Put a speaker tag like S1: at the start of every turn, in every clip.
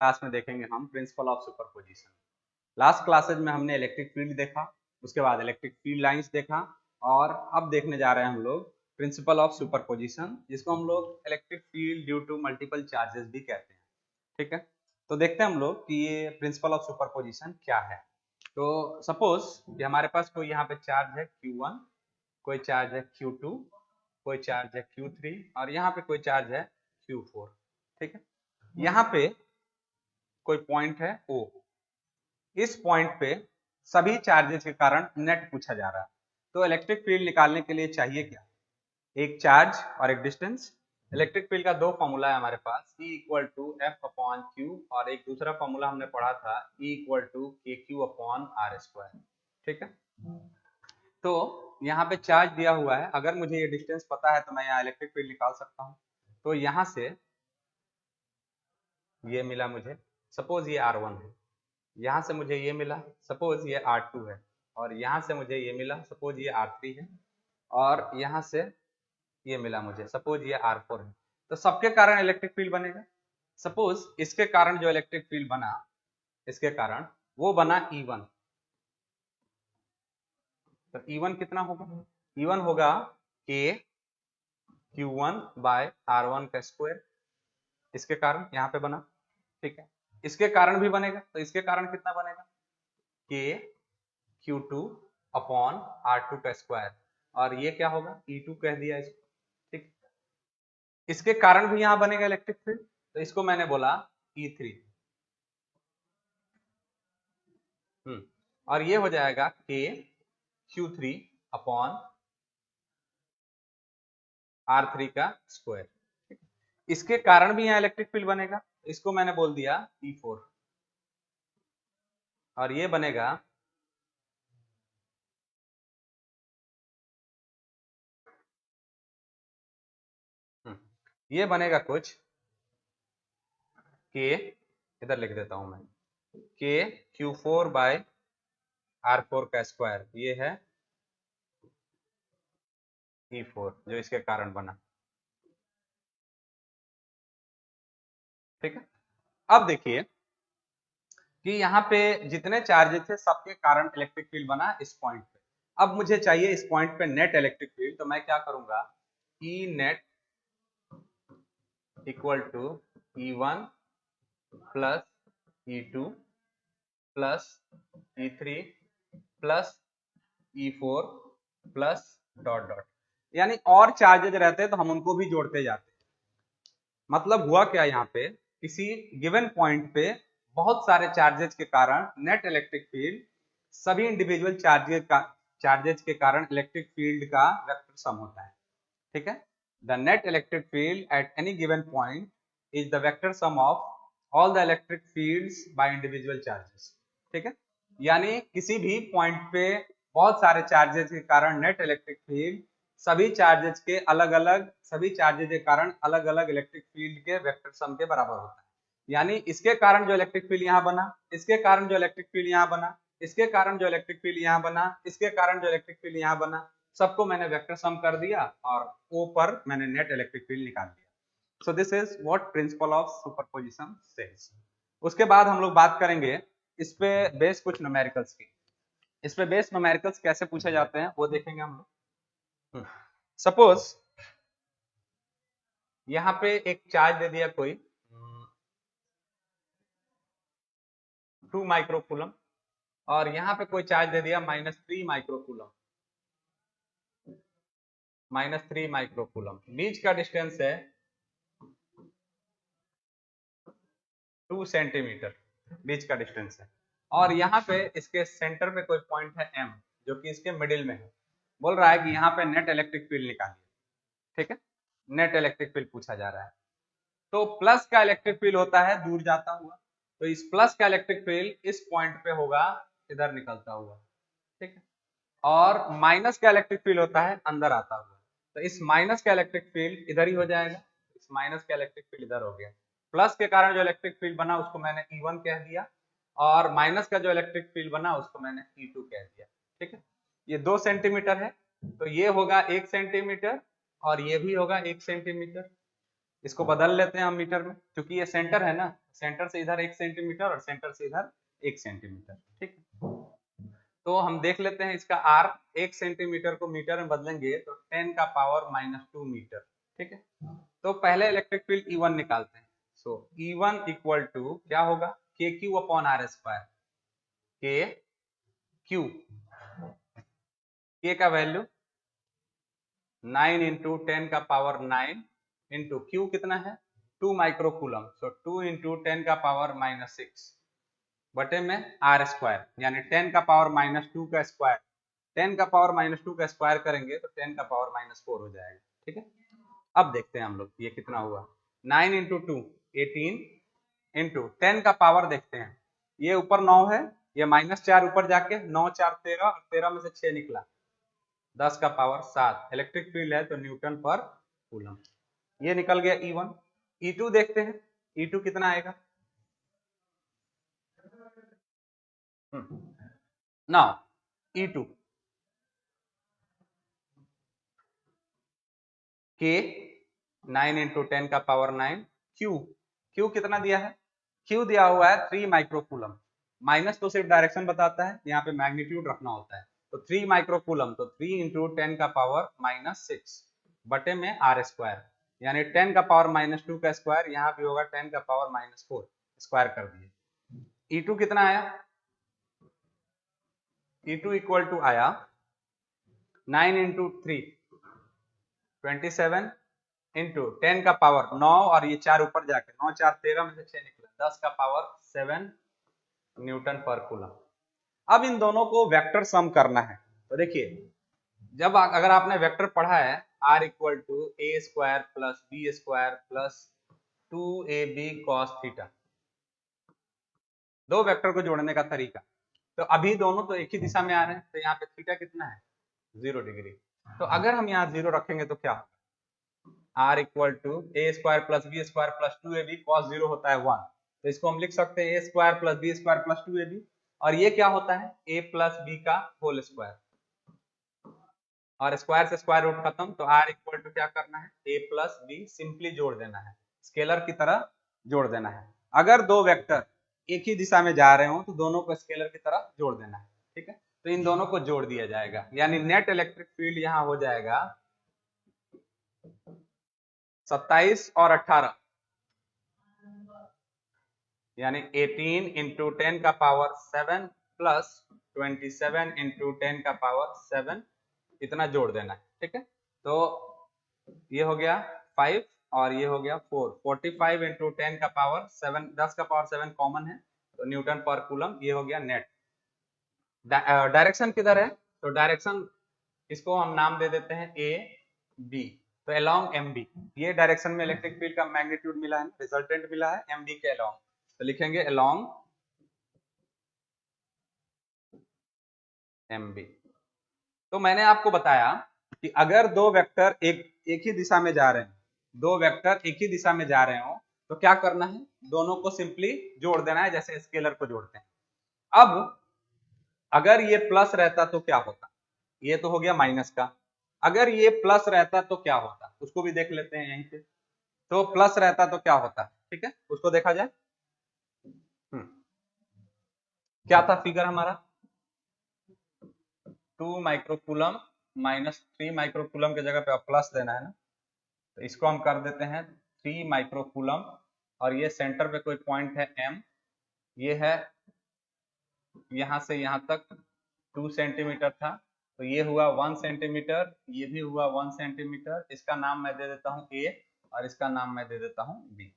S1: Class में देखेंगे हम principle of superposition. Last classes में हमने इलेक्ट्रिक फील्ड देखा, उसके बाद इलेक्ट्रिक फील्ड लाइंस देखा, और अब देखने जा रहे हैं हम लोग प्रिंसिपल ऑफ सुपरपोजिशन, जिसको हम लोग electric field due to multiple charges भी कहते हैं। ठीक है, तो देखते हैं हम लोग कि ये प्रिंसिपल ऑफ सुपरपोजिशन क्या है। तो सपोज कि हमारे पास कोई यहाँ पे चार्ज है Q1, कोई चार्ज है Q2, कोई चार्ज है Q3, और यहाँ पे कोई चार्ज है Q4। ठीक है, यहाँ पे कोई पॉइंट है O। इस पॉइंट पे सभी चार्जेस के कारण नेट पूछा जा रहा है। तो इलेक्ट्रिक फील्ड निकालने के लिए चाहिए क्या? एक चार्ज और एक डिस्टेंस। इलेक्ट्रिक फील्ड का दो फॉर्मूला है हमारे पास, E equal to F upon Q, और एक दूसरा फॉर्मूला हमने पढ़ा था E equal to K Q upon R square. ठीक है, तो यहाँ पे चार्ज दिया हुआ है, अगर मुझे ये डिस्टेंस पता है तो मैं यहाँ इलेक्ट्रिक फील्ड निकाल सकता हूँ। तो यहाँ से ये मिला मुझे, सपोज ये R1 है, यहाँ से मुझे ये मिला, सपोज ये R2 है, और यहाँ से मुझे ये मिला, सपोज ये R3 है, और यहाँ से ये मिला मुझे, सपोज ये R4 है। तो सबके कारण इलेक्ट्रिक फील्ड बनेगा। सपोज इसके कारण जो इलेक्ट्रिक फील्ड बना, इसके कारण वो बना E1। तो E1 कितना होगा? E1 होगा K Q1 बाय R1 का स्क्वायर, इसके कारण यहाँ पे बना। ठीक है, इसके कारण भी बनेगा, तो इसके कारण कितना बनेगा? K Q2 अपॉन R2 का स्क्वायर, और ये क्या होगा? E2 कह दिया इसको। ठीक, इसके कारण भी यहां बनेगा इलेक्ट्रिक फील्ड, तो इसको मैंने बोला E3। और ये हो जाएगा K Q3 अपॉन R3 का स्क्वायर। इसके कारण भी यहाँ इलेक्ट्रिक फील्ड बनेगा, इसको मैंने बोल दिया E4। और ये बनेगा ये बनेगा कुछ K, इधर लिख देता हूं मैं, K Q4 बाय R4 का स्क्वायर, ये है E4 जो इसके कारण बना। ठीक है, अब देखिए कि यहाँ पे जितने चार्जेस थे सबके कारण इलेक्ट्रिक फील्ड बना इस पॉइंट पे। अब मुझे चाहिए इस पॉइंट पे नेट इलेक्ट्रिक फील्ड, तो मैं क्या करूंगा, E net equal to E1 plus E2 plus E3 plus E4 plus dot dot, यानी और चार्जेज रहते हैं तो हम उनको भी जोड़ते जाते हैं। मतलब हुआ क्या, यहाँ पे किसी गिवन पॉइंट पे बहुत सारे चार्जेज के कारण नेट इलेक्ट्रिक फील्ड सभी इंडिविजुअल चार्जेज के कारण इलेक्ट्रिक फील्ड का वेक्टर सम होता है। ठीक है, the net electric field at any given point is the vector sum of all the electric fields by individual charges. ठीक है, यानी किसी भी पॉइंट पे बहुत सारे चार्जेस के कारण नेट इलेक्ट्रिक फील्ड सभी चार्जेस के अलग अलग, सभी चार्जेस के कारण अलग अलग इलेक्ट्रिक फील्ड के वेक्टर सम के बराबर होता है। यानी इसके कारण जो इलेक्ट्रिक फील्ड यहाँ बना, इसके कारण जो इलेक्ट्रिक फील्ड यहाँ बना, इसके कारण जो इलेक्ट्रिक फील्ड यहाँ बना, इसके कारण जो इलेक्ट्रिक फील्ड यहाँ बना, सबको मैंने वेक्टर सम कर दिया और ओ पर मैंने नेट इलेक्ट्रिक फील्ड निकाल दिया। सो this is what principle of superposition says. उसके बाद हम लोग बात करेंगे इस पे बेस कुछ न्यूमेरिकल्स की। इस पे बेस न्यूमेरिकल्स कैसे पूछे जाते हैं वो देखेंगे हम लोग। सपोज यहाँ पे एक चार्ज दे दिया कोई 2 माइक्रोकूलम, और यहाँ पे कोई चार्ज दे दिया -3 माइक्रोकूलम, -3 माइक्रोकूलम। बीच का डिस्टेंस है 2 सेंटीमीटर, बीच का डिस्टेंस है। और यहाँ पे इसके सेंटर पे कोई पॉइंट है M, जो कि इसके मिडिल में है। बोल रहा है कि यहाँ पे नेट इलेक्ट्रिक फील्ड निकालिए। ठीक है, नेट इलेक्ट्रिक फील्ड पूछा जा रहा है। तो प्लस का इलेक्ट्रिक फील्ड होता है दूर जाता हुआ, तो इस प्लस का इलेक्ट्रिक फील्ड इस पॉइंट पे होगा, इधर निकलता हुआ। ठीक है, और माइनस का इलेक्ट्रिक फील्ड होता है अंदर आता हुआ, तो इस माइनस का इलेक्ट्रिक फील्ड इधर ही हो जाएगा, इस माइनस का इलेक्ट्रिक फील्ड इधर हो गया। प्लस के कारण जो इलेक्ट्रिक फील्ड बना उसको मैंने E1 कह दिया, और माइनस का जो इलेक्ट्रिक फील्ड बना उसको मैंने E2 कह दिया। ठीक है, ये 2 सेंटीमीटर है, तो ये होगा 1 सेंटीमीटर, और ये भी होगा 1 सेंटीमीटर। इसको बदल लेते हैं हम मीटर में, क्योंकि ये सेंटर है ना, सेंटर से इधर 1 सेंटीमीटर और सेंटर से इधर 1 सेंटीमीटर। ठीक है, तो हम देख लेते हैं इसका आर, 1 सेंटीमीटर को मीटर में बदलेंगे तो 10 का पावर -2 मीटर। ठीक है, तो पहले इलेक्ट्रिक फील्ड E1 निकालते हैं। सो E1 इक्वल टू क्या होगा, के क्यू अपॉन आर स्क्वायर। के क्यू, के का वैल्यू 9 इंटू 10 का पावर 9 इंटू क्यू कितना है 2 माइक्रोकूलम, सो 2 इंटू 10 का पावर -6 बटे में आर स्क्वायर, यानी 10 का पावर -2 का स्क्वायर। 10 का पावर -2 का स्क्वायर करेंगे तो 10 का पावर -4 हो जाएगा। ठीक है, अब देखते हैं हम लोग ये कितना हुआ, 9 इंटू 2 18 इंटू 10 का पावर देखते हैं, ये ऊपर 9 है, ये -4 ऊपर जाके 9 4 13 और 13 में से 6 निकला, 10 का पावर 7 इलेक्ट्रिक फील्ड है, तो न्यूटन पर कूलम। ये निकल गया E1। E2 देखते हैं, E2 कितना आएगा। नाउ E2 के 9 इंटू 10 का पावर 9, क्यू कितना दिया है, क्यू दिया हुआ है 3 माइक्रोकूलम, माइनस तो सिर्फ डायरेक्शन बताता है, यहाँ पे मैग्नीट्यूड रखना होता है, तो 3 माइक्रोकूलम, तो 3 इंटू 10 का पावर -6 बटे में आर स्क्वायर, यानी 10 का पावर -2 का स्क्वायर, यहाँ भी होगा 10 का पावर -4 स्क्वायर कर दिए। E2 कितना आया, E2 इक्वल टू आया 9 इंटू 3 27 इंटू 10 का पावर 9 और ये 4 ऊपर जाके 9 4 13 में से 6 निकला, 10 का पावर 7 न्यूटन पर कूलम। अब इन दोनों को वेक्टर सम करना है, तो देखिए जब अगर आपने वेक्टर पढ़ा है R equal to A square plus B square plus 2ab cos theta, दो वेक्टर को जोड़ने का तरीका, तो अभी दोनों तो एक ही दिशा में आ रहे हैं, तो यहाँ पे थीटा कितना है 0 डिग्री, तो अगर हम यहाँ 0 रखेंगे तो क्या होगा, R equal to A square plus B square plus 2ab cos 0 होता है 1, तो इसको हम लिख सकते हैं A square plus B square plus 2ab, और ये क्या होता है a प्लस बी का होल स्क्वायर, और स्क्वायर से स्क्वायर रूट खत्म, तो R इक्वल टू क्या करना है a प्लस बी सिंपली जोड़ देना है, स्केलर की तरह जोड़ देना है। अगर दो वेक्टर एक ही दिशा में जा रहे हो तो दोनों को स्केलर की तरह जोड़ देना है। ठीक है, तो इन दोनों को जोड़ दिया जाएगा, यानी नेट इलेक्ट्रिक फील्ड यहाँ हो जाएगा 27 और 18, यानी 18 इंटू 10 का पावर 7 प्लस 27 इंटू 10 का पावर 7, इतना जोड़ देना है। ठीक है, तो ये हो गया 5 और ये हो गया 4, 45 इंटू 10 का पावर 7, 10 का पावर 7 कॉमन है, तो न्यूटन पर कूलम, ये हो गया नेट। डायरेक्शन किधर है, तो डायरेक्शन इसको हम नाम दे देते हैं ए बी, तो अलोंग एम बी, ये डायरेक्शन में इलेक्ट्रिक फील्ड का मैग्नीट्यूड मिला है, रिजल्टेंट मिला है एम बी के अलोंग, तो लिखेंगे अलोंग एम बी। तो मैंने आपको बताया कि अगर दो वेक्टर एक ही दिशा में जा रहे हैं, दो वेक्टर एक ही दिशा में जा रहे हो तो क्या करना है, दोनों को सिंपली जोड़ देना है, जैसे स्केलर को जोड़ते हैं। अब अगर ये प्लस रहता तो क्या होता, ये तो हो गया माइनस का, अगर ये प्लस रहता तो क्या होता, उसको भी देख लेते हैं यहीं पे, तो प्लस रहता तो क्या होता। ठीक है, उसको देखा जाए। क्या था फिगर हमारा, 2 माइक्रोकूलम -3 माइक्रोकूलम की जगह पे प्लस देना है ना, तो इसको हम कर देते हैं 3 माइक्रोकूलम, और ये सेंटर पे कोई पॉइंट है m, ये है यहां से यहां तक 2 सेंटीमीटर था, तो ये हुआ 1 सेंटीमीटर, ये भी हुआ 1 सेंटीमीटर, इसका नाम मैं दे देता हूं a और इसका नाम मैं दे देता हूं b।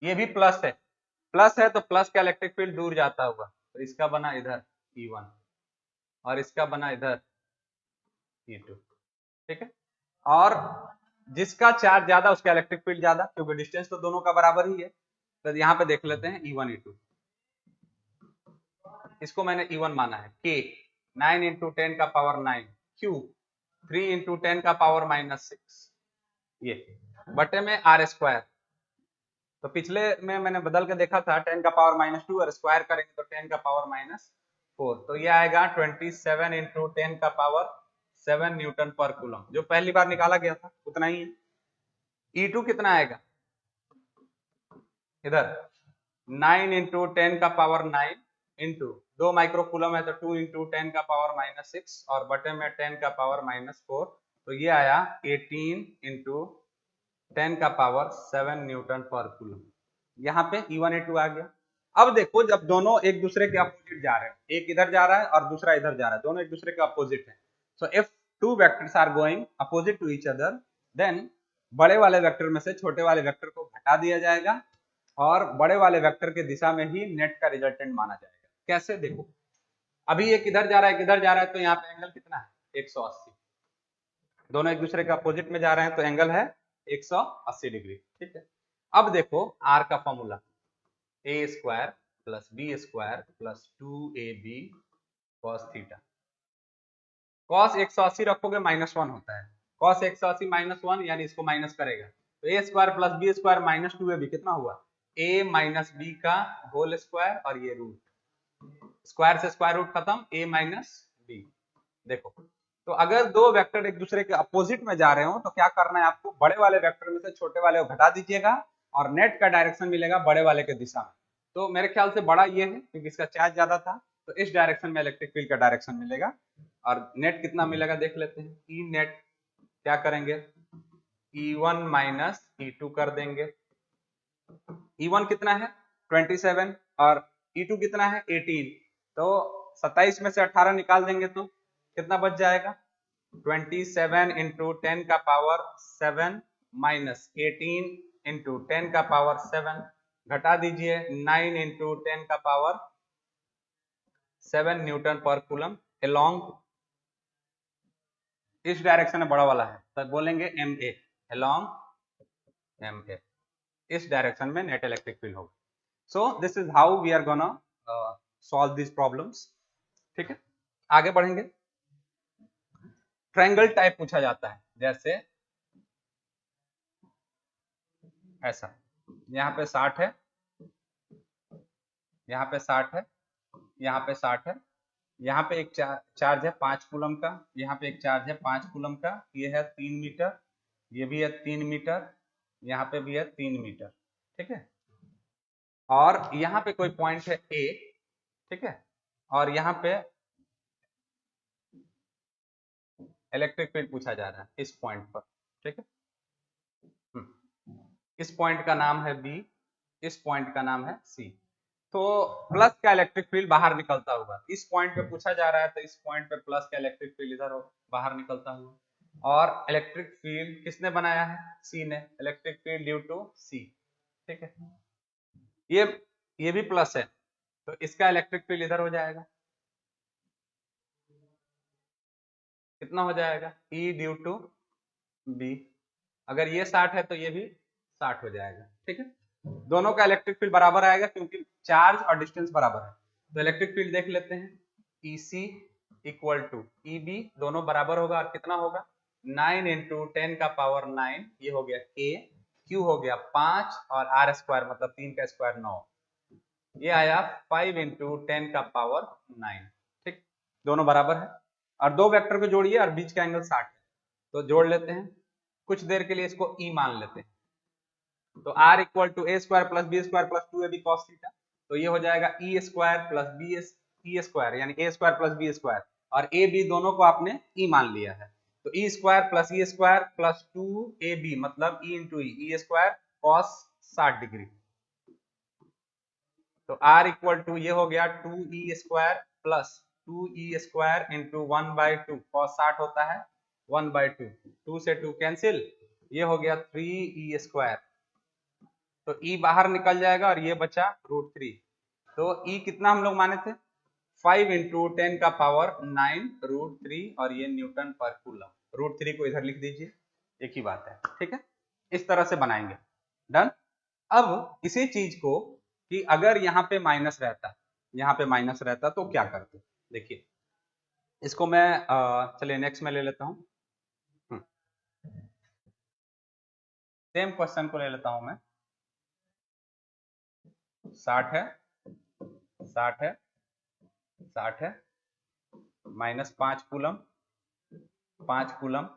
S1: ये भी प्लस है तो प्लस का इलेक्ट्रिक फील्ड दूर जाता होगा, तो इसका बना इधर E1 और इसका बना इधर E2। ठीक है, और जिसका चार्ज ज्यादा उसका इलेक्ट्रिक फील्ड ज्यादा, क्योंकि डिस्टेंस तो दोनों का बराबर ही है, तो यहाँ पे देख लेते हैं E1 E2, इसको मैंने E1 माना है, K 9 इंटू 10 का पावर 9, Q 3 इंटू 10 का पावर -6, ये बटे में आर स्क्वायर, तो पिछले में मैंने बदल के देखा था 10 का पावर -2 और स्क्वायर करेंगे तो 10 का पावर -4, तो ये आएगा 27 इंटू 10 का पावर 7 न्यूटन पर कूलम, जो पहली बार निकाला गया था उतना ही है। E2 कितना आएगा इधर 9 इंटू 10 का पावर 9 इंटू 2 माइक्रोकूलम है तो 2 इंटू 10 का पावर -6 और बटे में 10 का पावर -4 तो ये आया 18 इंटू 10 का पावर 7 न्यूटन पर कूलम। यहाँ पे E1 E2 आ गया। अब देखो जब दोनों एक दूसरे के अपोजिट जा रहे हैं, एक इधर जा रहा है और दूसरा इधर जा रहा है, दोनों एक दूसरे के अपोजिट है, so if two vectors are going opposite to each other then बड़े वाले वेक्टर में से छोटे वाले वेक्टर को हटा दिया जाएगा और बड़े वाले वेक्टर के दिशा में ही नेट का रिजल्टेंट माना जाएगा। कैसे देखो, अभी एक इधर जा रहा है एक इधर जा रहा है तो यहाँ पे एंगल कितना है 180, दोनों एक दूसरे के अपोजिट में जा रहे हैं तो एंगल है 180 डिग्री। ठीक है, अब देखो आर का formula A square plus B square plus 2ab cos theta. cos 180 रखोगे -1 होता है, cos 180 -1 यानी इसको माइनस करेगा तो A square plus B square minus 2ab कितना हुआ a माइनस बी का होल स्क्वायर और ये रूट, स्क्वायर से स्क्वायर रूट खत्म, a माइनस बी। देखो तो अगर दो वेक्टर एक दूसरे के अपोजिट में जा रहे हो तो क्या करना है आपको, बड़े वाले वेक्टर में से छोटे वाले को घटा दीजिएगा और नेट का डायरेक्शन मिलेगा बड़े वाले के दिशा में। तो मेरे ख्याल से बड़ा ये है क्योंकि इसका चार्ज ज्यादा था तो इस डायरेक्शन में इलेक्ट्रिक फील्ड का डायरेक्शन मिलेगा और नेट कितना मिलेगा देख लेते हैं। ई नेट क्या करेंगे E1 माइनस E2 कर देंगे। E1 कितना है 27 और E2 कितना है 18, तो 27 में से 18 निकाल देंगे तो कितना बच जाएगा 27 इंटू 10 का पावर 7 माइनस 18 इंटू 10 का पावर 7 घटा दीजिए 9 इंटू 10 का power 7 newton per coulomb along, इस डायरेक्शन में बड़ा वाला है तो बोलेंगे MA अलोंग MA, इस डायरेक्शन में नेट इलेक्ट्रिक फील्ड होगा। So this is how we are gonna solve this problems. ठीक है, आगे बढ़ेंगे। ट्रायंगल टाइप पूछा जाता है, जैसे ऐसा, यहाँ पे 60 है, यहाँ पे 60 है, यहाँ पे 60 है, यहाँ पे एक चार्ज है 5 कूलम का, यहाँ पे एक चार्ज है 5 कूलम का, ये है 3 मीटर, ये भी है 3 मीटर, यहाँ पे भी है 3 मीटर। ठीक है, और यहाँ पे कोई पॉइंट है A, ठीक है, और यहाँ पे इलेक्ट्रिक फील्ड पूछा जा रहा है इस पॉइंट पर। ठीक है, इस पॉइंट का नाम है B, इस पॉइंट का नाम है C। तो प्लस का इलेक्ट्रिक फील्ड बाहर निकलता हुआ इस पॉइंट पे पूछा जा रहा है तो इस पॉइंट पे प्लस का इलेक्ट्रिक फील्ड इधर बाहर निकलता हुआ, और इलेक्ट्रिक फील्ड किसने बनाया है C ने, electric field due to C। ठीक है, ये भी प्लस है तो इसका इलेक्ट्रिक फील्ड इधर हो जाएगा, कितना हो जाएगा E ड्यू टू B। अगर ये 60 है तो ये भी 60 हो जाएगा। ठीक है, दोनों का इलेक्ट्रिक फील्ड बराबर आएगा क्योंकि चार्ज और डिस्टेंस बराबर है। तो इलेक्ट्रिक फील्ड देख लेते हैं, EC इक्वल टू EB, दोनों बराबर होगा और कितना होगा 9 इंटू 10 का पावर 9, ये हो गया K, Q हो गया 5 और R स्क्वायर मतलब 3 का स्क्वायर 9, ये आया 5 इंटू 10 का पावर 9। ठीक, दोनों बराबर है और दो वेक्टर को जोड़िए और बीच का एंगल 60 है तो जोड़ लेते हैं, कुछ देर के लिए इसको E मान लेते हैं। तो R equal to A square plus B square plus 2ab cos theta, तो ये हो जाएगा E square plus B E square यानी A square plus B square, और ए बी दोनों को आपने E मान लिया है तो E square plus E square plus 2ab मतलब E into E square cos 60 degree. तो R इक्वल टू ये हो गया 2E square plus 2E square into 1/2 cos 60 होता है 1/2, 2 से 2 कैंसिल, ये हो गया 3E स्क्वायर, तो E बाहर निकल जाएगा और ये बचा √3। तो E कितना हम लोग माने थे 5 इंटू 10 का पावर 9 √3 और ये न्यूटन पर कूलम, √3 को इधर लिख दीजिए, एक ही बात है। ठीक है, इस तरह से बनाएंगे, डन। अब इसी चीज को कि अगर यहाँ पे माइनस रहता, यहाँ पे माइनस रहता तो क्या करते, देखिए इसको मैं चलिए नेक्स्ट में ले लेता हूँ, सेम क्वेश्चन को ले लेता हूं मैं, 60 है 60 है 60 है माइनस 5 कूलम 5 कूलम,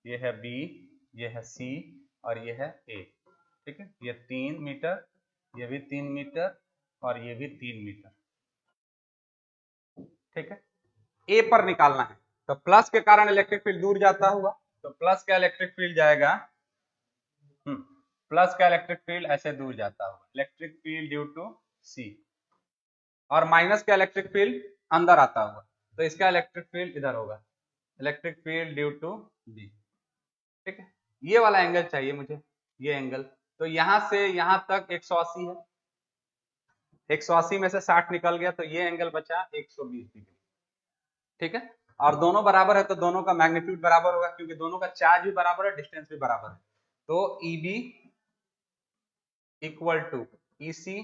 S1: ये है B, ये है C, और ये है ए। ठीक है, ये 3 मीटर, ये भी 3 मीटर और ये भी 3 मीटर। ठीक है, ए पर निकालना है। तो प्लस के कारण इलेक्ट्रिक फील्ड दूर जाता हुआ, तो प्लस का इलेक्ट्रिक फील्ड जाएगा, प्लस का इलेक्ट्रिक फील्ड ऐसे दूर जाता हुआ, इलेक्ट्रिक फील्ड ड्यू टू सी, और माइनस का इलेक्ट्रिक फील्ड अंदर आता हुआ, तो इसका इलेक्ट्रिक फील्ड इधर होगा, electric field due to B. ठीक है, ये वाला एंगल चाहिए मुझे, ये एंगल। तो यहां से यहां तक 180 है, 180 में से 60 निकल गया, तो ये एंगल बचा 120 डिग्री। ठीक है, और दोनों बराबर है तो दोनों का मैग्नीट्यूड बराबर होगा, क्योंकि दोनों का चार्ज भी बराबर है, डिस्टेंस भी बराबर है। तो EB equal to EC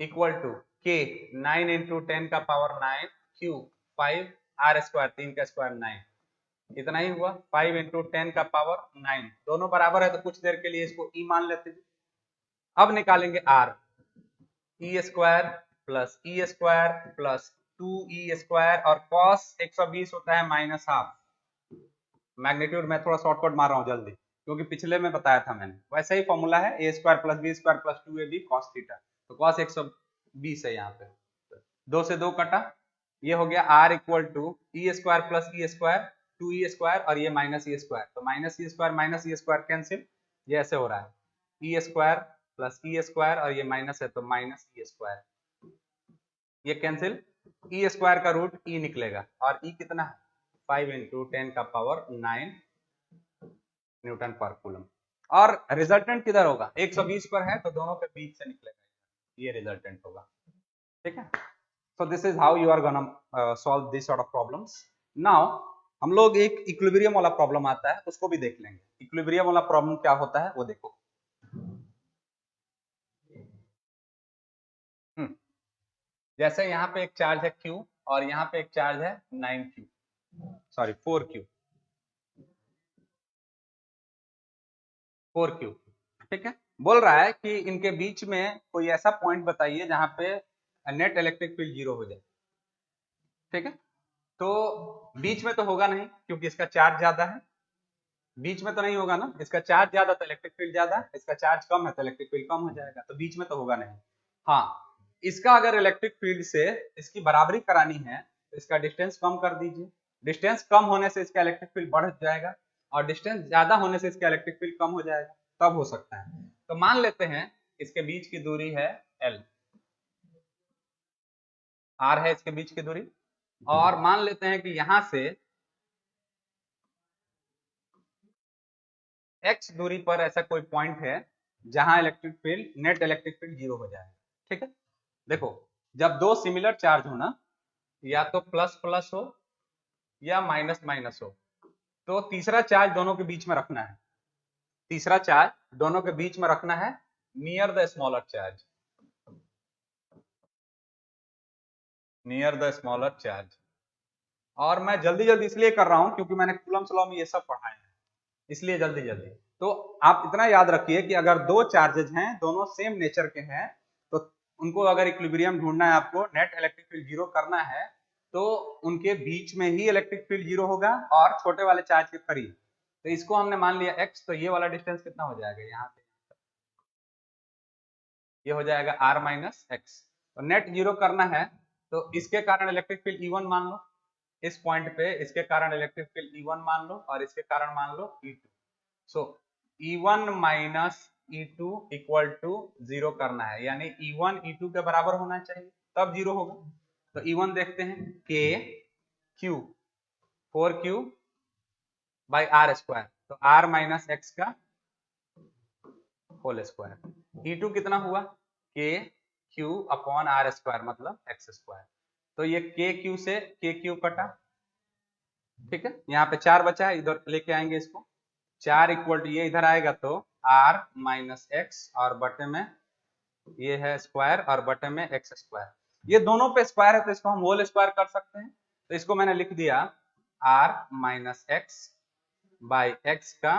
S1: equal to K 9 into 10 का पावर 9 Q 5 R स्क्वायर, 3 का स्क्वायर 9, इतना ही हुआ। 5 इंटू 10 का पावर 9, दोनों बराबर है तो कुछ देर के लिए इसको E मान लेते हैं। अब निकालेंगे R, E square plus E square plus 2E square, और cos 120 होता है माइनस हाफ। मैग्नीट्यूड में थोड़ा शॉर्टकट मार रहा हूँ जल्दी, क्योंकि पिछले में बताया था मैंने, वैसा ही फॉर्मूला है, A square plus B square plus 2AB cos theta. तो cos 120 है यहाँ पे, 2 से 2 कटा, ये हो गया R equal to E square plus E square 2E square, और ये माइनस E स्क्वायर, तो माइनस E स्क्वायर कैंसिल, ये ऐसे हो रहा है, E square plus E square, और ये माइनस है तो माइनस E स्क्वायर, ये कैंसिल, E स्क्वायर का रूट E निकलेगा, और E कितना है 5 इंटू 10 का पावर 9 न्यूटन पर कूलम। और रिजल्टेंट किधर होगा, 120 पर है तो दोनों के बीच से निकलेगा, ये रिजल्टेंट होगा। ठीक है, so this is how you are gonna solve this sort of problems. Now हम लोग एक इक्विलिब्रियम वाला प्रॉब्लम आता है, उसको भी देख लेंगे। इक्विलिब्रियम वाला प्रॉब्लम क्या होता है वो देखो। जैसे यहाँ पे एक चार्ज है Q, और यहाँ पे एक चार्ज है 9Q, सॉरी 4Q, 4Q। ठीक है, बोल रहा है कि इनके बीच में कोई ऐसा पॉइंट बताइए जहां पे नेट इलेक्ट्रिक फील्ड 0 हो जाए। ठीक है, तो बीच में तो होगा नहीं, क्योंकि इसका चार्ज ज्यादा है, बीच में तो नहीं होगा ना, इसका चार्ज ज्यादा तो इलेक्ट्रिक फील्ड ज्यादा, इसका चार्ज कम है तो इलेक्ट्रिक फील्ड कम हो जाएगा, तो बीच में तो होगा नहीं। हाँ, इसका अगर इलेक्ट्रिक फील्ड से इसकी बराबरी करानी है तो इसका डिस्टेंस कम कर दीजिए, डिस्टेंस कम होने से इसका इलेक्ट्रिक फील्ड बढ़ जाएगा, और डिस्टेंस ज्यादा होने से इसका इलेक्ट्रिक फील्ड कम हो जाएगा, तब हो सकता है। तो मान लेते हैं इसके बीच की दूरी है L, R है इसके बीच की दूरी, और मान लेते हैं कि यहां से x दूरी पर ऐसा कोई पॉइंट है जहां electric field, net electric field 0 हो जाएगा। ठीक है, देखो, जब दो सिमिलर चार्ज हो ना, या तो प्लस प्लस हो या माइनस माइनस हो, तो तीसरा चार्ज दोनों के बीच में रखना है, तीसरा चार्ज दोनों के बीच में रखना है, near the smaller charge, near the smaller charge. और मैं जल्दी जल्दी इसलिए कर रहा हूं क्योंकि मैंने कूलम्स लॉ में ये सब पढ़ा है, इसलिए जल्दी जल्दी। तो आप इतना याद रखिए कि अगर दो चार्जेज हैं, दोनों सेम नेचर के हैं, तो उनको अगर इक्विलिब्रियम ढूंढना है, आपको नेट इलेक्ट्रिक फील्ड 0 करना है, तो उनके बीच में ही इलेक्ट्रिक फील्ड 0 होगा, और छोटे वाले चार्ज के करीब। तो इसको हमने मान लिया x, तो ये वाला डिस्टेंस कितना हो जाएगा, यहाँ से ये हो जाएगा r माइनस एक्स। तो नेट 0 करना है, तो इसके कारण इलेक्ट्रिक फील्ड E1 मान लो, इस पॉइंट पे इसके कारण इलेक्ट्रिक फील्ड E1 मान लो, और इसके कारण मान लो E2। So E1 minus E2 equal to 0 करना है, यानी E1 E2 के बराबर होना चाहिए, तब 0 होगा। तो E1 देखते हैं, K Q 4Q by R square, तो R माइनस एक्स का होल स्क्वायर। E2 कितना हुआ, K Q upon R square, मतलब एक्स स्क्वायर। तो ये K Q से K Q कटा, ठीक है, यहाँ पे 4 बचा है, इधर लेके आएंगे इसको, 4 इक्वल टू, ये इधर आएगा तो R माइनस एक्स, और बटे में ये है स्क्वायर, और बटे में एक्स स्क्वायर। ये दोनों पे स्क्वायर है तो इसको हम होल स्क्वायर कर सकते हैं, तो इसको मैंने लिख दिया R minus x by X का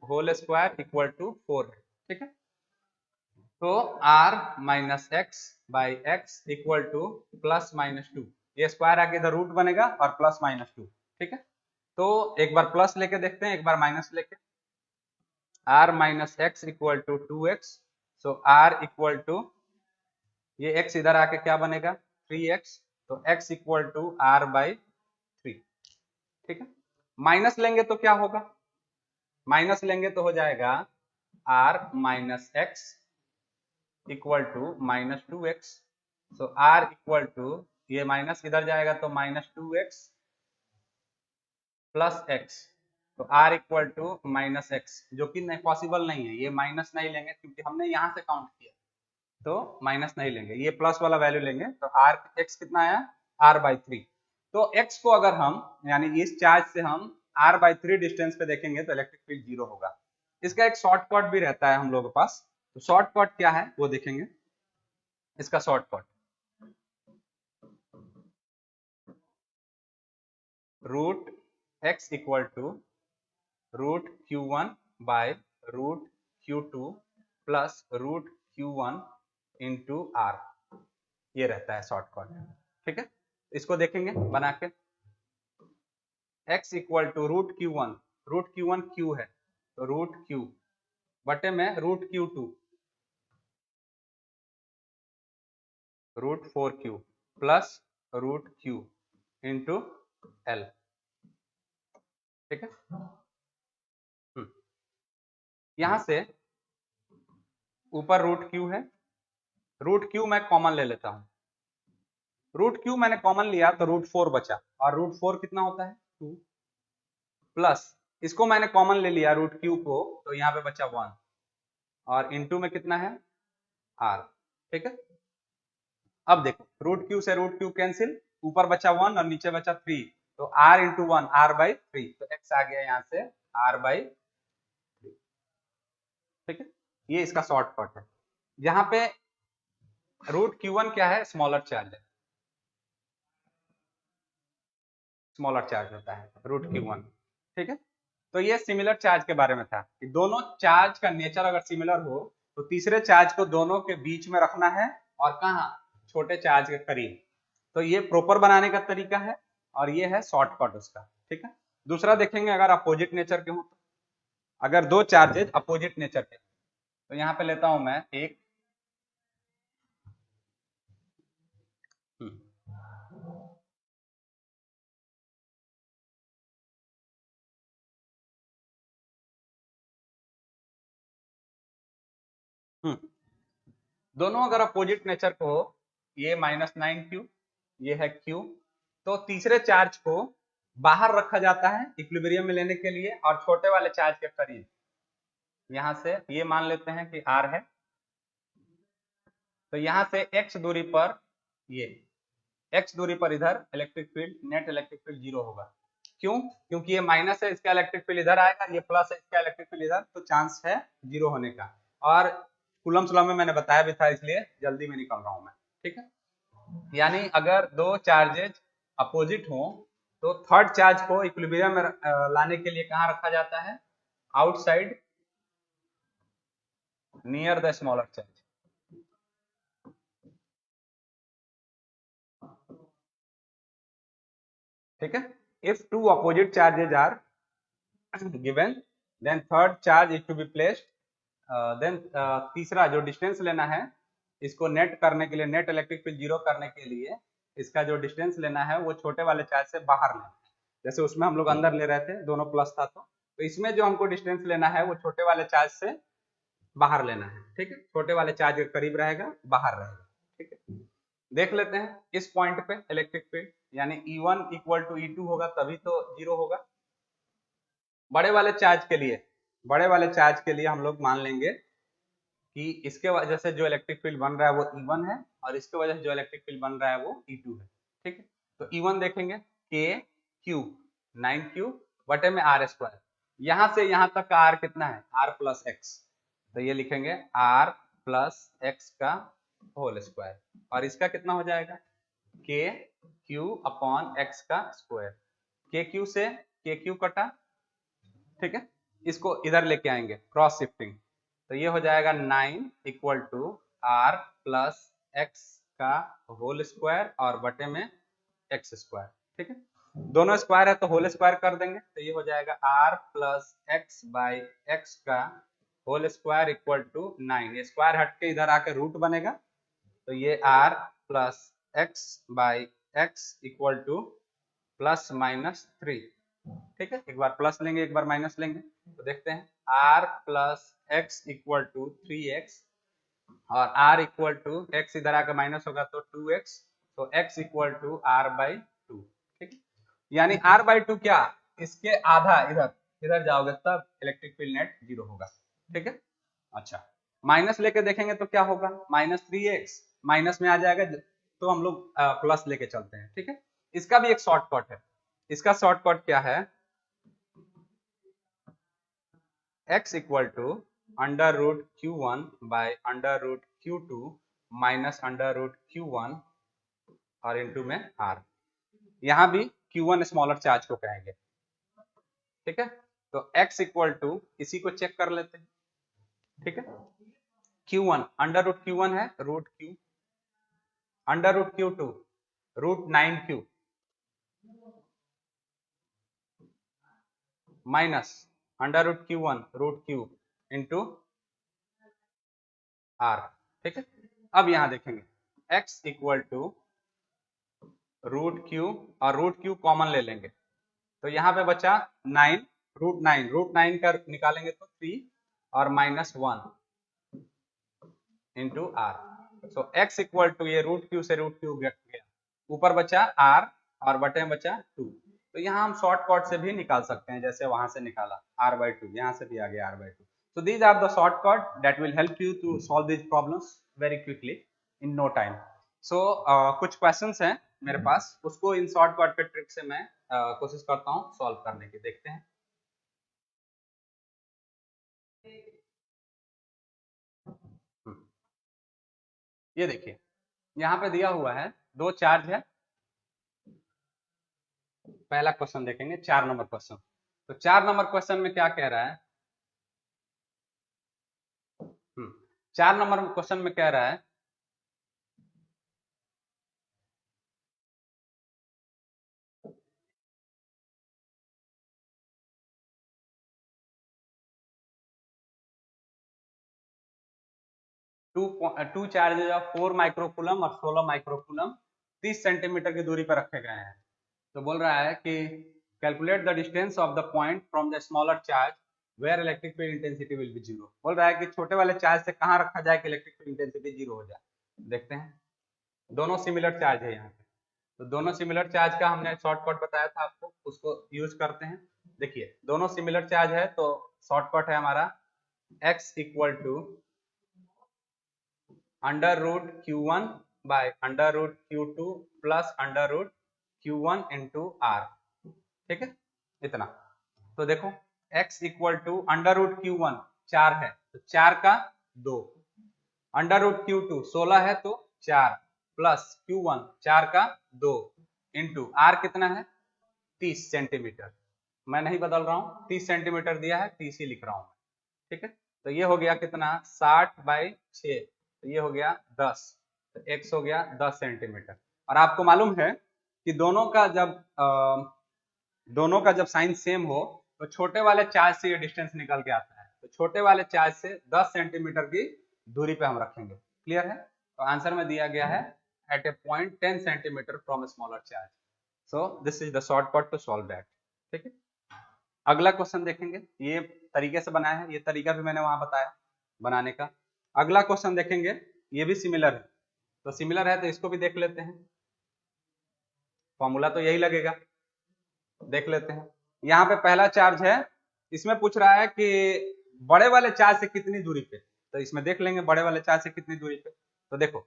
S1: होल स्क्वायर इक्वल टू 4 है। ठीक है, तो R minus x by x equal two plus minus 2, ये स्क्वायर आके इधर रूट बनेगा, और प्लस माइनस 2। ठीक है, तो एक बार प्लस लेके देखते हैं, एक बार माइनस लेके, r minus X equal to 2x, so r equal to, ये x इधर आके क्या बनेगा 3x, तो x equal to r by 3। ठीक है, माइनस लेंगे तो क्या होगा, माइनस लेंगे तो हो जाएगा r minus X equal to minus 2x, so r equal to, ये माइनस इधर जाएगा तो माइनस 2x प्लस x, तो r equal to minus X, जो कि नहीं पॉसिबल नहीं है, ये माइनस नहीं लेंगे क्योंकि हमने यहाँ से काउंट किया, तो माइनस नहीं लेंगे, ये प्लस वाला वैल्यू लेंगे, तो r x कितना आया r बाई 3। तो x को अगर हम यानी इस चार्ज से हम r बाई 3 डिस्टेंस पे देखेंगे तो इलेक्ट्रिक फील्ड जीरो होगा। इसका एक शॉर्टकट भी रहता है हम लोगों के पास, तो शॉर्टकट क्या है वो देखेंगे। इसका shortcut root x equal to root q1 by root q2 plus root q1 into r, ये रहता है शॉर्टकट। ठीक है, इसको देखेंगे बना के, x equal to root q1 q है तो रूट q बटे में root q2 root 4q plus root q into l। ठीक है, यहां से ऊपर रूट q है, रूट q मैं कॉमन ले लेता हूं, रूट q मैंने कॉमन लिया तो रूट 4 बचा, और रूट 4 कितना होता है 2, प्लस इसको मैंने कॉमन ले लिया रूट q को, तो यहाँ पे बचा 1, और इनटू में कितना है r। ठीक है, अब देखो रूट q से रूट q कैंसिल, ऊपर बचा 1 और नीचे बचा 3, तो r इंटू 1 r बाई 3, तो x आ गया यहाँ से r बाई 3। ठीक है, ये इसका शॉर्टकट है। यहाँ पे रूट q1 क्या है, स्मॉलर चार्ज है, स्मॉलर चार्ज होता है रूट q1। ठीक है, तो ये सिमिलर चार्ज के बारे में था कि दोनों चार्ज का नेचर अगर सिमिलर हो तो तीसरे चार्ज को दोनों के बीच में रखना है, और कहा छोटे चार्ज के करीब। तो ये प्रॉपर बनाने का तरीका है, और ये है शॉर्टकट उसका। ठीक है, दूसरा देखेंगे अगर अपोजिट नेचर के हो तो, अगर दो चार्जेज अपोजिट नेचर के, तो यहाँ पे लेता हूं मैं एक, दोनों अगर अपोजिट नेचर को हो, ये -9q, ये है q, तो तीसरे चार्ज को बाहर रखा जाता है इक्विलिब्रियम में लेने के लिए, और छोटे वाले चार्ज के करीब, यहां से ये मान लेते हैं कि r है, तो यहां से x दूरी पर, ये x दूरी पर इधर electric field, net electric field zero होगा। क्यों, क्योंकि ये माइनस है, इसका इलेक्ट्रिक फील्ड इधर आएगा, ये प्लस है, इसका इलेक्ट्रिक फील्ड इधर, तो चांस है जीरो होने का। और कूलम्स लॉ में मैंने बताया भी था, इसलिए जल्दी में निकल रहा हूं मैं। ठीक है, यानी अगर दो चार्जेज अपोजिट हो तो थर्ड चार्ज को इक्विलिब्रियम में लाने के लिए कहां रखा जाता है, outside, near the smaller charge. ठीक है, if two opposite charges are given, then third charge is to be placed, then तीसरा जो डिस्टेंस लेना है, इसको नेट करने के लिए, नेट इलेक्ट्रिक फील्ड जीरो करने के लिए, इसका जो डिस्टेंस लेना है वो छोटे वाले चार्ज से बाहर लेना है। जैसे उसमें हम लोग अंदर ले रहे थे, दोनों प्लस था, तो इसमें जो हमको डिस्टेंस लेना है वो छोटे वाले चार्ज से बाहर लेना है। ठीक है, छोटे वाले चार्ज के करीब रहेगा, बाहर रहेगा। ठीक है, देख लेते हैं इस पॉइंट पे इलेक्ट्रिक फील्ड, यानी E1 इक्वल टू E2 होगा तभी तो जीरो होगा। बड़े वाले चार्ज के लिए, बड़े वाले चार्ज के लिए हम लोग मान लेंगे कि इसके वजह से जो इलेक्ट्रिक फील्ड बन रहा है वो E1 है, और इसके वजह से जो इलेक्ट्रिक फील्ड बन रहा है वो E2 है। ठीक है, तो E1 देखेंगे K Q 9Q बटे में R स्क्वायर, यहां से यहां तक का R कितना है, R प्लस एक्स, तो ये लिखेंगे R प्लस एक्स का होल स्क्वायर, और इसका कितना हो जाएगा K Q अपॉन एक्स का स्क्वायर, के क्यू से के क्यू कटा। ठीक है, इसको इधर लेके आएंगे क्रॉस शिफ्टिंग, तो ये हो जाएगा 9 equal to R plus X का होल स्क्वायर और बटे में एक्स स्क्वायर। ठीक है, दोनों स्क्वायर है तो होल स्क्वायर कर देंगे, तो ये हो जाएगा R plus X by X का होल स्क्वायर इक्वल टू 9, ये स्क्वायर हट के इधर आके रूट बनेगा, तो ये r plus X by x equal two plus minus 3। ठीक है, एक बार प्लस लेंगे एक बार माइनस लेंगे, तो देखते हैं r plus X equal to 3x और r इक्वल टू x इधर आकर माइनस होगा तो 2x, तो x equal to r by 2। ठीक है, यानी r बाई 2 क्या, इसके आधा इधर इधर जाओगे तब इलेक्ट्रिक फील्ड नेट 0 होगा। ठीक है, अच्छा माइनस लेके देखेंगे तो क्या होगा, माइनस 3x माइनस में आ जाएगा, तो हम लोग प्लस लेके चलते हैं। ठीक है, इसका भी एक शॉर्टकट है, इसका शॉर्टकट क्या है, x equal to under root q1 by under root q2 minus under root q1 और इनटू में r, यहां भी q1 स्मॉलर चार्ज को कहेंगे। ठीक है, तो x इक्वल टू इसी को चेक कर लेते हैं। ठीक है, q1 अंडर रूट q1 है root q, under root q2 root 9q minus under root q1 root q into r। ठीक है, अब यहां देखेंगे x equal to root q और रूट q कॉमन ले लेंगे, तो यहाँ पे बचा 9, रूट 9 का निकालेंगे तो 3 और minus 1 into r, so x equal to ये रूट q से रूट q गया, ऊपर बचा r और बटे में बचा 2, तो यहाँ हम शॉर्टकट से भी निकाल सकते हैं, जैसे वहां से निकाला r बाई 2, यहाँ से भी आ गया r by 2। So these are the shortcut that will help you to solve these problems very quickly in no time. So कुछ questions हैं मेरे पास, उसको इन शॉर्टकट के ट्रिक से मैं कोशिश करता हूँ सॉल्व करने की, देखते हैं। ये देखिए यहाँ पे दिया हुआ है दो चार्ज है, पहला क्वेश्चन देखेंगे 4 नंबर क्वेश्चन। तो 4 नंबर क्वेश्चन में क्या कह रहा है, 4 नंबर क्वेश्चन में कह रहा है 2 चार्जेज ऑफ 4 माइक्रोकूलम और 16 माइक्रोकूलम 30 सेंटीमीटर की दूरी पर रखे गए हैं। तो बोल रहा है कि calculate the distance of the point from the smaller charge where electric field intensity will be 0। बोल रहा है कि छोटे वाले चार्ज से कहाँ रखा जाए कि इलेक्ट्रिक फील्ड इंटेंसिटी 0 हो जाए। देखते हैं, दोनों सिमिलर चार्ज है यहाँ पे, तो दोनों सिमिलर चार्ज का हमने शॉर्टकट बताया था आपको, उसको यूज करते हैं। देखिए दोनों सिमिलर चार्ज है तो शॉर्टकट है हमारा x equal to under root q1 by under root q2 plus under root q1 into r। ठीक है, इतना। तो देखो x equal to under root q1 4 है तो 4 का 2, अंडर रूट q2 16 है तो 4 प्लस q1 4 का 2 इंटू r कितना है 30 सेंटीमीटर, मैं नहीं बदल रहा हूँ, 30 सेंटीमीटर दिया है 30 ही लिख रहा हूँ। ठीक है, तो ये हो गया कितना 60 बाई 6, तो ये हो गया 10, तो x हो गया 10 सेंटीमीटर। और आपको मालूम है कि दोनों का जब साइन सेम हो तो छोटे वाले चार्ज से ये डिस्टेंस निकल के आता है, तो छोटे वाले चार्ज से 10 सेंटीमीटर की दूरी पे हम रखेंगे। क्लियर है, तो आंसर में दिया गया है at a point 10 centimetre from smaller charge. So this is the shortcut to solve that. ठीक है, अगला क्वेश्चन देखेंगे, ये तरीके से बनाया है, ये तरीका भी मैंने वहां बताया बनाने का। अगला क्वेश्चन देखेंगे, ये भी सिमिलर है, तो सिमिलर है तो इसको भी देख लेते हैं, फॉर्मूला तो यही लगेगा, देख लेते हैं। यहाँ पे पहला चार्ज है, इसमें पूछ रहा है कि बड़े वाले चार्ज से कितनी दूरी पे, तो इसमें देख लेंगे बड़े वाले चार्ज से कितनी दूरी पे। तो देखो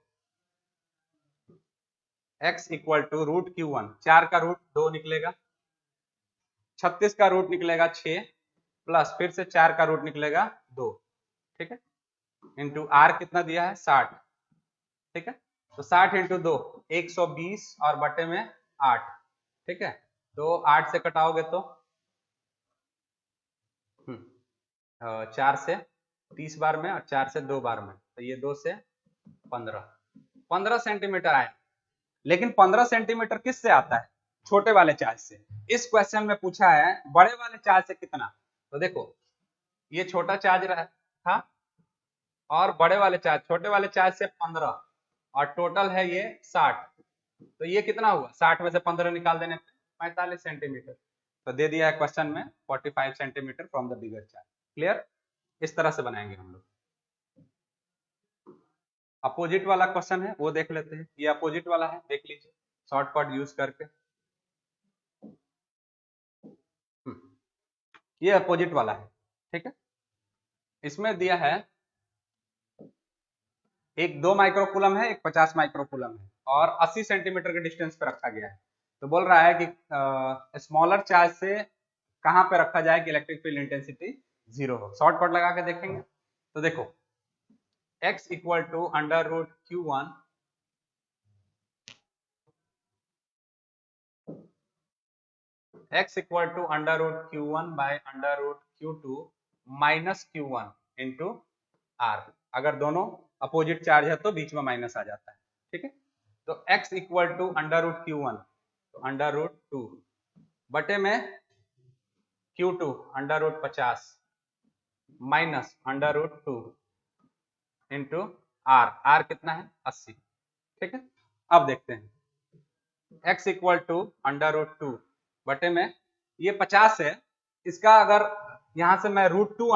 S1: x equal to root q1, 4 का रूट 2 निकलेगा, 36 का रूट निकलेगा 6 प्लस फिर से 4 का रूट निकलेगा 2। ठीक है, इंटू r कितना दिया है 60। ठीक है, तो 60 इंटू 2 120 और बटे में 8। ठीक है, तो 8 से कटाओगे तो 4 से 30 बार में और 4 से 2 बार में, तो ये 2 से 15 सेंटीमीटर आए। लेकिन 15 सेंटीमीटर किस से आता है, छोटे वाले चार्ज से। इस क्वेश्चन में पूछा है बड़े वाले चार्ज से कितना, तो देखो ये छोटा चार्ज रहा, था और बड़े वाले चार्ज छोटे वाले चार्ज से 15 और टोटल है ये 60। तो ये कितना हुआ, 60 में से 15 निकाल देने पे 45 सेंटीमीटर। तो दे दिया है क्वेश्चन में 45 centimetre from the bigger charge. Clear? इस तरह से बनाएंगे हम लोग। अपोजिट वाला क्वेश्चन है वो देख लेते हैं। ये अपोजिट वाला है, देख लीजिए शॉर्टकट यूज करके। ये अपोजिट वाला है, ठीक है। इसमें दिया है एक 2 माइक्रोकूलम है, एक 50 माइक्रोकूलम है और 80 सेंटीमीटर के डिस्टेंस पे रखा गया है। तो बोल रहा है कि स्मॉलर चार्ज से कहां पे रखा जाए कि इलेक्ट्रिक फील्ड इंटेंसिटी 0 हो। शॉर्टकट लगा के देखेंगे। तो देखो x equal to under root q1 x equal to under root q1 by under root q2 minus q1 into r। अगर दोनों अपोजिट चार्ज है तो बीच में माइनस आ जाता है, ठीक है। तो x equal to under root q1 तो अंडर रूट 2 बटे में q2 under root 50 minus under root 2 into r कितना है 80, ठीक है। अब देखते हैं x equal to under root 2 बटे में ये 50 है, इसका अगर यहां से मैं रूट 2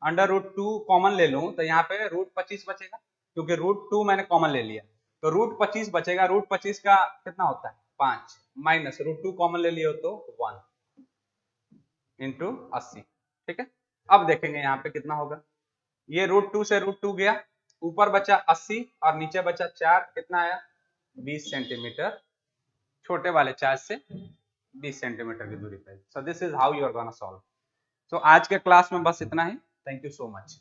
S1: अंडर रूट 2 कॉमन ले लूं तो यहाँ पे रूट 25 बचेगा, क्योंकि रूट 2 मैंने कॉमन ले लिया तो रूट 25 बचेगा। रूट 25 का कितना होता है 5 माइनस रूट 2 कॉमन ले लियो तो 1 इंटू 80, ठीक है। अब देखेंगे यहाँ पे कितना होगा। ये रूट 2 से रूट 2 गया, ऊपर बचा 80 और नीचे बचा 4, कितना आया 20 सेंटीमीटर छोटे वाले चार्ज से 20 सेंटीमीटर की दूरी पे। So this is how you are gonna solve. So आज के क्लास में बस इतना ही। Thank you so much.